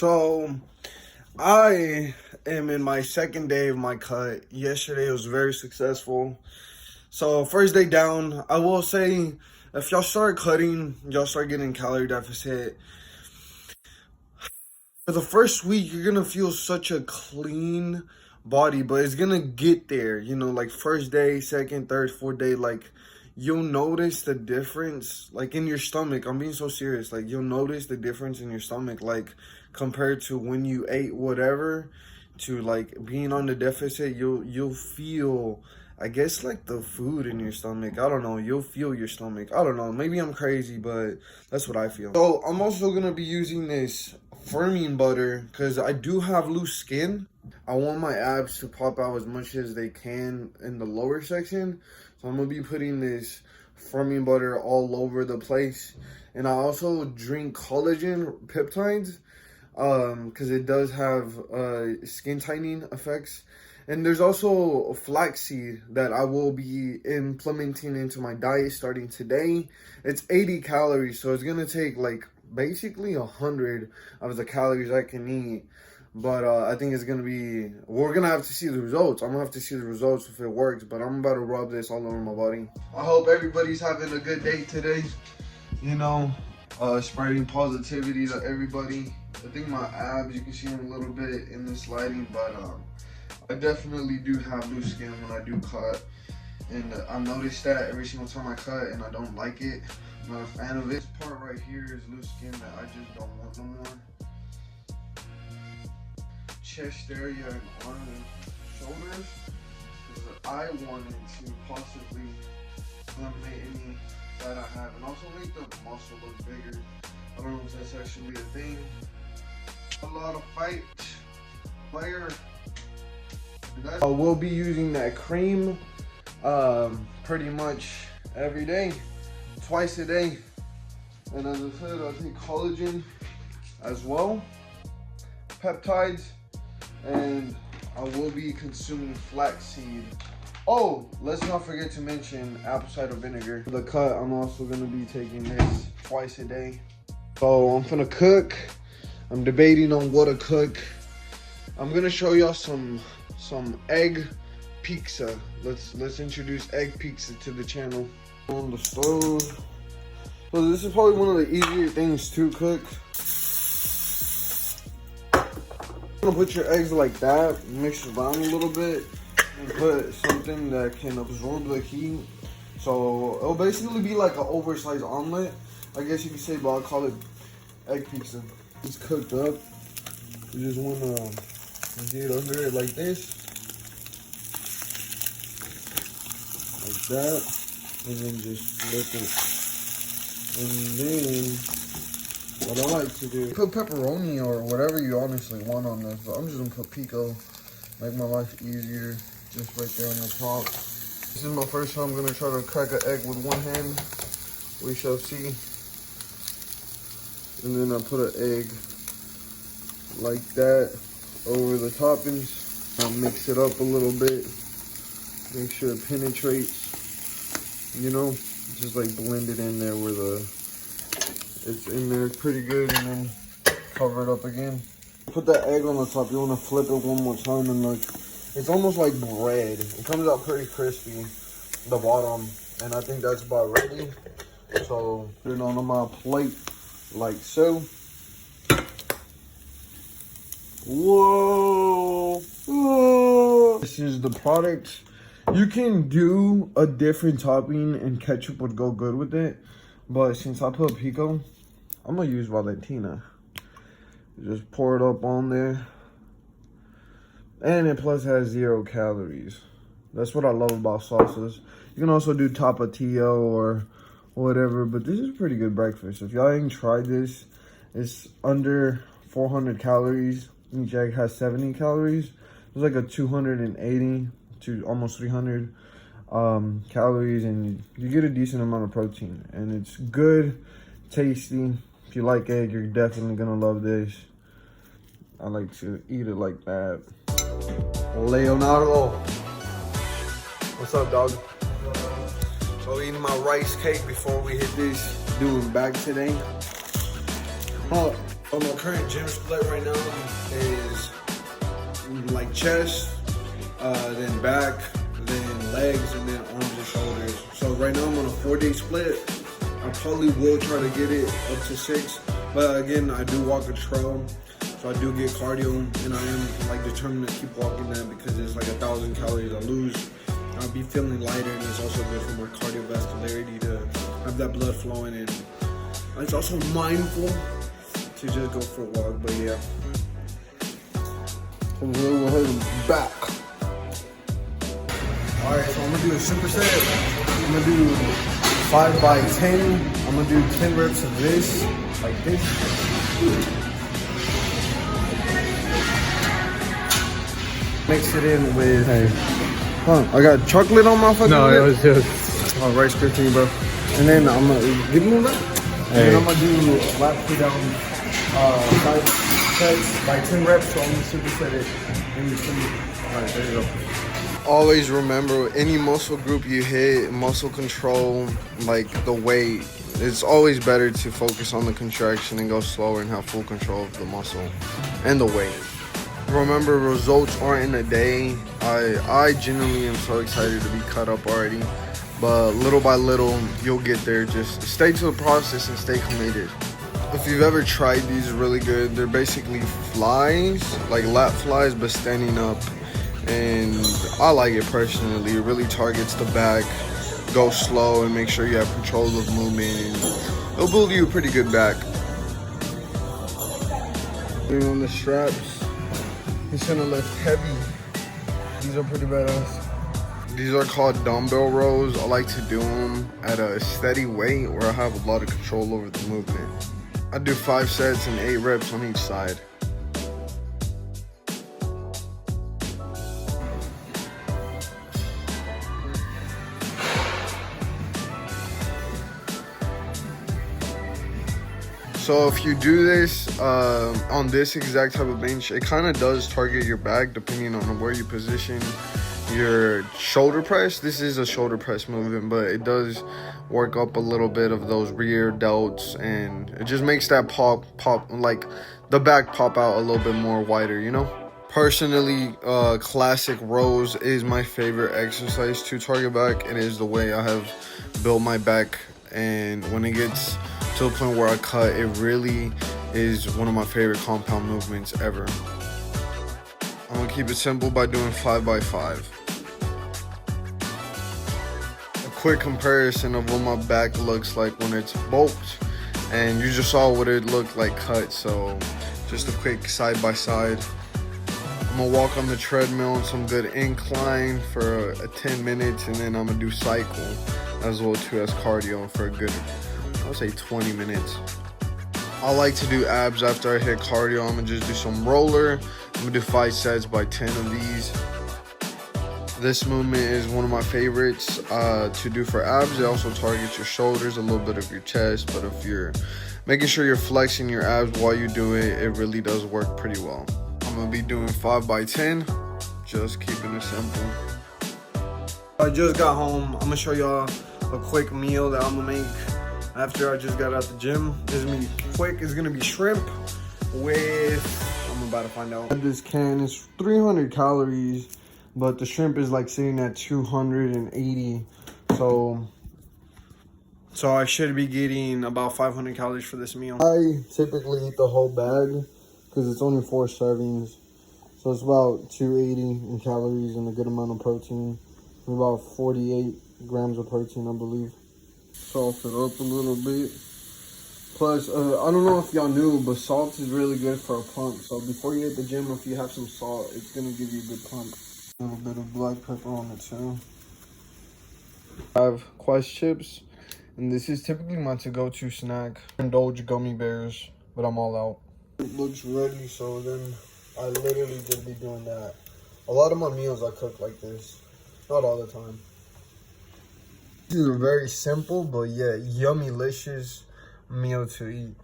So I am in my second day of my cut. Yesterday was very successful. So first day down, I will say if y'all start cutting, y'all start getting calorie deficit. For the first week, you're gonna feel such a clean body, but it's gonna get there, like first day, second, third, fourth day, like you'll notice the difference, like in your stomach. I'm being so serious. Like you'll notice the difference in your stomach, like compared to when you ate whatever to like being on the deficit. You'll feel, I guess, like the food in your stomach. I don't know. You'll feel your stomach. I don't know. Maybe I'm crazy, but that's what I feel. So I'm also gonna be using this firming butter because I do have loose skin. I want my abs to pop out as much as they can in the lower section. So I'm gonna be putting this firming butter all over the place. And I also drink collagen peptides because it does have skin tightening effects. And there's also flaxseed that I will be implementing into my diet starting today. It's 80 calories, so it's gonna take like basically 100 of the calories I can eat. But I think it's gonna be, we're gonna have to see the results. I'm gonna have to see the results if it works, but I'm about to rub this all over my body. I hope everybody's having a good day today. Spreading positivity to everybody. I think my abs, you can see them a little bit in this lighting, but I definitely do have loose skin when I do cut. And I noticed that every single time I cut, and I don't like it. I'm not a fan of it. This part right here is loose skin that I just don't want no more. Chest area and arm and shoulders, because I wanted to possibly eliminate any that I have, and also make the muscle look bigger. I don't know if that's actually a thing. A lot of fight player. I will be using that cream pretty much every day, twice a day. And as I said, I take collagen as well, peptides, and I will be consuming flaxseed. Oh, let's not forget to mention apple cider vinegar. For the cut, I'm also gonna be taking this twice a day. So I'm gonna cook. I'm debating on what to cook. I'm gonna show y'all some egg pizza. Let's introduce egg pizza to the channel. On the stove. So this is probably one of the easier things to cook. You're gonna put your eggs like that, mix it around a little bit, and put something that can absorb the heat. So it'll basically be like an oversized omelet, I guess you could say, but I'll call it egg pizza. It's cooked up. You just wanna get under it like this, like that, and then just flip it. And then what I like to do, put pepperoni or whatever you honestly want on this, but I'm just gonna put pico, make my life easier, just right there on the top. This is my first time. I'm gonna try to crack an egg with one hand. We shall see. And then I put an egg like that over the toppings. I'll mix it up a little bit, make sure it penetrates, just like blend it in there where it's in there pretty good, and then cover it up again. Put that egg on the top. You want to flip it one more time, and look, it's almost like bread. It comes out pretty crispy, the bottom, and I think that's about ready. So put it on my plate like so. Whoa! Whoa. This is the product. You can do a different topping, and ketchup would go good with it. But since I put pico, I'm gonna use Valentina. Just pour it up on there. And it plus has 0 calories. That's what I love about sauces. You can also do tapatio or whatever, but this is pretty good breakfast. If y'all ain't tried this, it's under 400 calories. Each egg has 70 calories. It's like a 280 to almost 300 calories, and you get a decent amount of protein, and it's good, tasty. If you like egg, you're definitely gonna love this. I like to eat it like that. Leonardo, what's up, dog? So eating my rice cake before we hit this doing bag today. So my current gym split right now is like chest, then back, then legs, and then arms and shoulders. So right now I'm on a 4-day split. I probably will try to get it up to 6, but again, I do walk a trail, so I do get cardio, and I am like determined to keep walking that because it's like 1,000 calories I lose. I'll be feeling lighter, and it's also good for my cardiovascularity to have that blood flowing, and it's also mindful to just go for a walk. But yeah, so we'll go ahead and back. All right, so I'm gonna do a superset. I'm gonna do 5 by 10. I'm gonna do 10 reps of this, like this. Mix it in with, I got chocolate on my fucking lip. No, it was just Rice Krispie, bro. And then I'm gonna give me that. And then I'm gonna do lap pull down 5 sets by 10 reps. So I'm gonna superset it. All right, there you go. Always remember, any muscle group you hit, muscle control, like the weight, it's always better to focus on the contraction and go slower and have full control of the muscle and the weight. Remember, results aren't in a day. I genuinely am so excited to be cut up already, but little by little, you'll get there. Just stay to the process and stay committed. If you've ever tried these, really good. They're basically flies, like lat flies, but standing up. And I like it personally. It really targets the back. Go slow and make sure you have control of movement. And it'll build you a pretty good back. On the straps, he's gonna lift heavy. These are pretty badass. These are called dumbbell rows. I like to do them at a steady weight where I have a lot of control over the movement. I do 5 sets and 8 reps on each side. So if you do this on this exact type of bench, it kind of does target your back depending on where you position your shoulder press. This is a shoulder press movement, but it does work up a little bit of those rear delts, and it just makes that pop, like the back pop out a little bit more wider, you know? Personally, classic rows is my favorite exercise to target back. It is the way I have built my back, and when it gets to the point where I cut, it really is one of my favorite compound movements ever. I'm gonna keep it simple by doing 5 by 5. A quick comparison of what my back looks like when it's bulked, and you just saw what it looked like cut, so just a quick side by side. I'm gonna walk on the treadmill on some good incline for 10 minutes, and then I'm gonna do cycle as well too as cardio for a good, I would say 20 minutes. I like to do abs after I hit cardio. I'm gonna just do some roller. I'm gonna do 5 sets by 10 of these. This movement is one of my favorites to do for abs. It also targets your shoulders, a little bit of your chest, but if you're making sure you're flexing your abs while you do it, it really does work pretty well. I'm gonna be doing 5 by 10, just keeping it simple. I just got home. I'm gonna show y'all a quick meal that I'm gonna make after I just got out the gym. This is gonna be quick. It's gonna be shrimp with, I'm about to find out. This can is 300 calories, but the shrimp is like sitting at 280. So I should be getting about 500 calories for this meal. I typically eat the whole bag because it's only 4 servings. So it's about 280 in calories and a good amount of protein. About 48 grams of protein, I believe. Salt it up a little bit. Plus, I don't know if y'all knew, but salt is really good for a pump. So before you hit the gym, if you have some salt, it's gonna give you a good pump. A little bit of black pepper on it too. I have Quest chips, and this is typically my to-go-to snack. Indulge gummy bears, but I'm all out. It looks ready, so then I literally just be doing that. A lot of my meals I cook like this. Not all the time. This is a very simple, but yet yummy-licious meal to eat.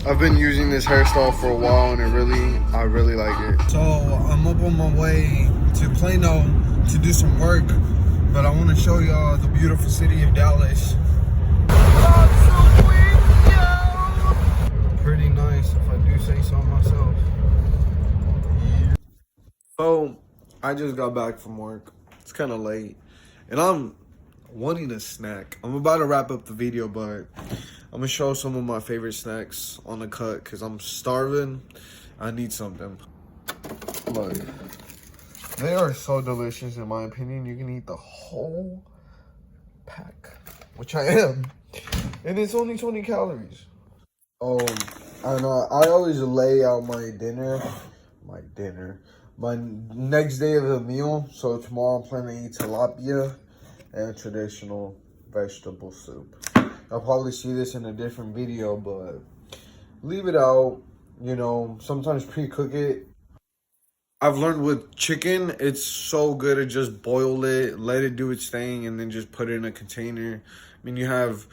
I've been using this hairstyle for a while and I really like it. So I'm up on my way to Plano to do some work, but I want to show y'all the beautiful city of Dallas. Pretty nice if I do say so myself. So I just got back from work. It's kind of late and I'm wanting a snack. I'm about to wrap up the video, but I'm gonna show some of my favorite snacks on the cut because I'm starving. I need something. Look, they are so delicious in my opinion. You can eat the whole pack, which I am, and it's only 20 calories. I know I always lay out my next day of the meal. So tomorrow I'm planning to eat tilapia and traditional vegetable soup. I'll probably see this in a different video, but leave it out, you know, sometimes pre-cook it. I've learned with chicken, it's so good to just boil it, let it do its thing, and then just put it in a container. I mean, you have,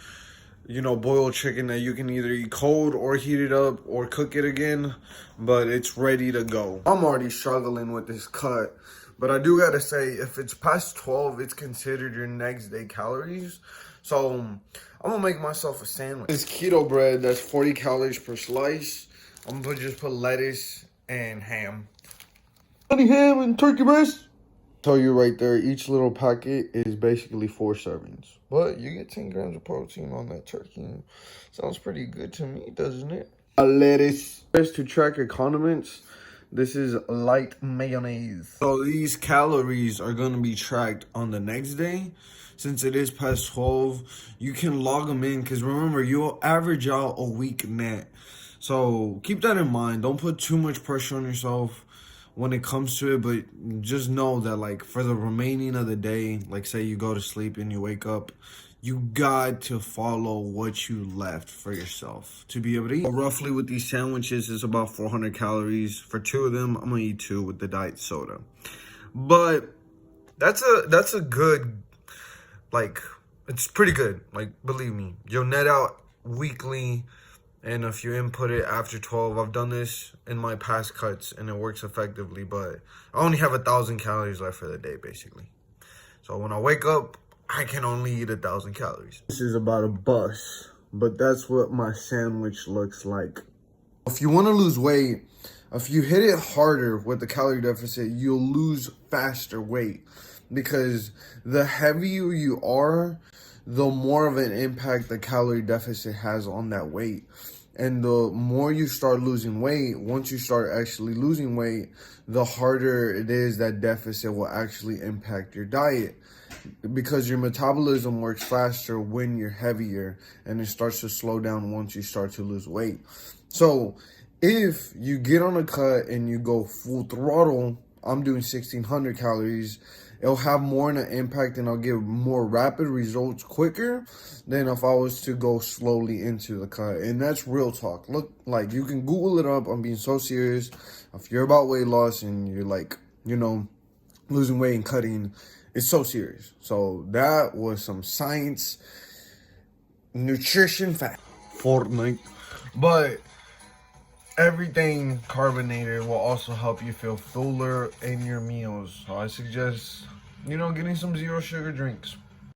you know, boiled chicken that you can either eat cold or heat it up or cook it again, but it's ready to go. I'm already struggling with this cut, but I do gotta say, if it's past 12, it's considered your next day calories. So I'm gonna make myself a sandwich. This keto bread, that's 40 calories per slice. I'm gonna just put lettuce and ham. Honey ham and turkey breast. Tell you right there, each little packet is basically 4 servings. But you get 10 grams of protein on that turkey. Sounds pretty good to me, doesn't it? Lettuce. To track your condiments, this is light mayonnaise. So these calories are going to be tracked on the next day. Since it is past 12, you can log them in. Because remember, you'll average out a week net. So keep that in mind. Don't put too much pressure on yourself when it comes to it, but just know that, like, for the remaining of the day, like say you go to sleep and you wake up, you got to follow what you left for yourself to be able to eat. Roughly with these sandwiches, it's about 400 calories. For 2 of them, I'm gonna eat 2 with the diet soda. But that's a good, like, it's pretty good. Like, believe me, you'll net out weekly. And if you input it after 12, I've done this in my past cuts and it works effectively, but I only have 1,000 calories left for the day, basically. So when I wake up, I can only eat 1,000 calories. This is about a bus, but that's what my sandwich looks like. If you want to lose weight, if you hit it harder with the calorie deficit, you'll lose faster weight because the heavier you are, the more of an impact the calorie deficit has on that weight. And the more you start losing weight, once you start actually losing weight, the harder it is that deficit will actually impact your diet. Because your metabolism works faster when you're heavier, and it starts to slow down once you start to lose weight. So if you get on a cut and you go full throttle, I'm doing 1,600 calories, it'll have more of an impact and I'll get more rapid results quicker than if I was to go slowly into the cut. And that's real talk. Look, like, you can Google it up. I'm being so serious. If you're about weight loss and you're, like, you know, losing weight and cutting, it's so serious. So that was some science, nutrition fact. Fortnite. But everything carbonated will also help you feel fuller in your meals. So I suggest, you know, getting some zero sugar drinks.